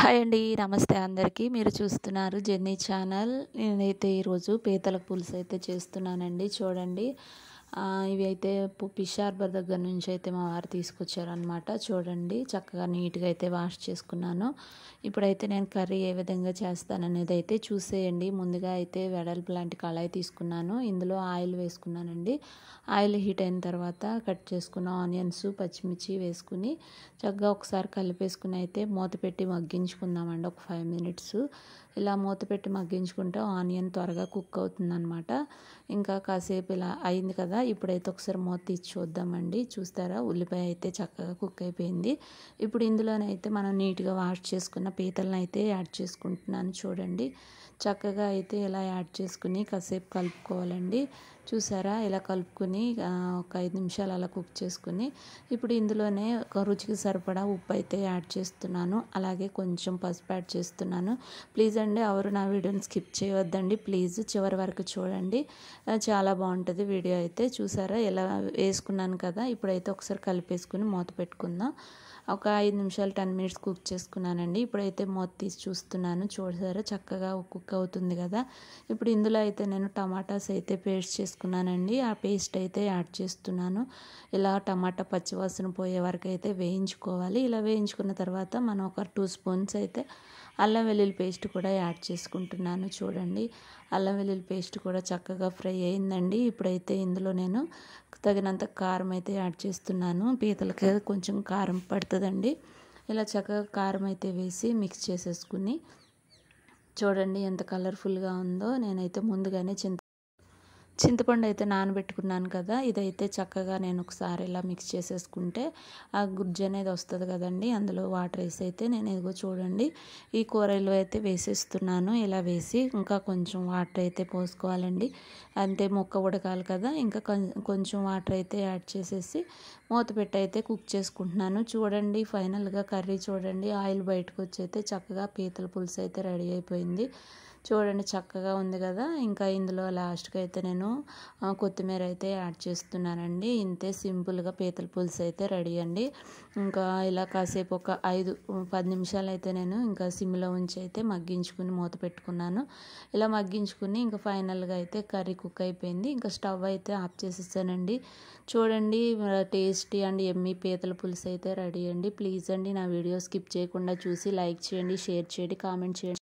Hi అండి. నమస్తే అందరికీ. మీరు చూస్తున్నారు జెన్నీ ఛానల్. నేనైతే ఈరోజు పీతల పులుసు అయితే చేస్తున్నానండి. చూడండి. ఇవి అయితే ఫిష్ హార్బర్ దగ్గర నుంచి అయితే మా వారు తీసుకొచ్చారనమాట. చూడండి చక్కగా నీట్గా అయితే వాష్ చేసుకున్నాను. ఇప్పుడైతే నేను కర్రీ ఏ విధంగా చేస్తాననేది అయితే చూసేయండి. ముందుగా అయితే వెడల్పు లాంటి కళాయి తీసుకున్నాను. ఇందులో ఆయిల్ వేసుకున్నానండి. ఆయిల్ హీట్ అయిన తర్వాత కట్ చేసుకున్న ఆనియన్స్, పచ్చిమిర్చి వేసుకుని చక్కగా ఒకసారి కలిపేసుకుని అయితే మూత పెట్టి మగ్గించుకుందామండి ఒక 5 మినిట్స్. ఇలా మూత పెట్టి మగ్గించుకుంటే ఆనియన్ త్వరగా కుక్ అవుతుందన్నమాట. ఇంకా కాసేపు ఇలా అయింది కదా, ఇప్పుడైతే ఒకసారి మూత తీసి చూద్దామండి. చూస్తారా, ఉల్లిపాయ అయితే చక్కగా కుక్ అయిపోయింది. ఇప్పుడు ఇందులోనైతే మనం నీట్గా వాష్ చేసుకున్న పీతలను అయితే యాడ్ చేసుకుంటున్నాను. చూడండి చక్కగా అయితే ఇలా యాడ్ చేసుకుని కాసేపు కలుపుకోవాలండి. చూసారా, ఇలా కలుపుకొని ఒక 5 నిమిషాలు అలా కుక్ చేసుకుని ఇప్పుడు ఇందులోనే ఒక రుచికి సరిపడా ఉప్పు అయితే యాడ్ చేస్తున్నాను. అలాగే కొంచెం పసుపు యాడ్ చేస్తున్నాను. ప్లీజ్ అండి, ఎవరు నా వీడియోని స్కిప్ చేయవద్దండి. ప్లీజ్ చివరి వరకు చూడండి, చాలా బాగుంటుంది వీడియో అయితే. చూసారా, ఇలా వేసుకున్నాను కదా, ఇప్పుడైతే ఒకసారి కలిపేసుకుని మూత పెట్టుకుందాం. ఒక 5 నిమిషాలు 10 మినిట్స్ కుక్ చేసుకున్నానండి. ఇప్పుడైతే మూత తీసి చూస్తున్నాను. చూసారా చక్కగా కుక్ అవుతుంది కదా. ఇప్పుడు ఇందులో అయితే నేను టమాటాస్ అయితే పేస్ట్ చేసుకున్నానండి. ఆ పేస్ట్ అయితే యాడ్ చేస్తున్నాను. ఇలా టమాటా పచ్చివాసన పోయే వరకు అయితే వేయించుకోవాలి. ఇలా వేయించుకున్న తర్వాత మనం ఒక 2 స్పూన్స్ అయితే అల్లం వెల్లుల్లి పేస్ట్ కూడా యాడ్ చేసుకుంటున్నాను. చూడండి, అల్లం వెల్లుల్లి పేస్ట్ కూడా చక్కగా ఫ్రై అయిందండి. ఇప్పుడైతే ఇందులో నేను తగినంత కారం అయితే యాడ్ చేస్తున్నాను. పీతలకి కొంచెం కారం పడుతుందండి. ఇలా చక్కగా కారం అయితే వేసి మిక్స్ చేసేసుకుని చూడండి ఎంత కలర్ఫుల్గా ఉందో. నేనైతే ముందుగానే చింతపండు అయితే నానబెట్టుకున్నాను కదా, ఇదైతే చక్కగా నేను ఒకసారి ఇలా మిక్స్ చేసేసుకుంటే ఆ గుజ్జు అనేది వస్తుంది కదండి. అందులో వాటర్ వేసి అయితే నేను ఇదిగో చూడండి ఈ కూరలు అయితే వేసేస్తున్నాను. ఇలా వేసి ఇంకా కొంచెం వాటర్ అయితే పోసుకోవాలండి. అంతే, ముక్క ఉడకాలి కదా. ఇంకా కొంచెం వాటర్ అయితే యాడ్ చేసేసి మూత పెట్టి అయితే కుక్ చేసుకుంటున్నాను. చూడండి ఫైనల్గా కర్రీ చూడండి, ఆయిల్ బయటకు వచ్చి అయితే చక్కగా పీతల పులుసు అయితే రెడీ అయిపోయింది. చూడండి చక్కగా ఉంది కదా. ఇంకా ఇందులో లాస్ట్కి అయితే నేను కొత్తిమీర అయితే యాడ్ చేస్తున్నానండి. ఇంతే, సింపుల్గా పీతల పులుసు అయితే రెడీ అండి. ఇంకా ఇలా కాసేపు ఒక 5-10 నిమిషాలు అయితే నేను ఇంకా సిమ్లో ఉంచి అయితే మగ్గించుకుని మూత పెట్టుకున్నాను. ఇలా మగ్గించుకుని ఇంకా ఫైనల్గా అయితే కర్రీ కుక్ అయిపోయింది. ఇంకా స్టవ్ అయితే ఆఫ్ చేసేసానండి. చూడండి టేస్టీ అండ్ ఎమ్మీ పీతల పులుసు అయితే రెడీ అండి. ప్లీజ్ అండి, నా వీడియో స్కిప్ చేయకుండా చూసి లైక్ చేయండి, షేర్ చేయండి, కామెంట్ చేయండి.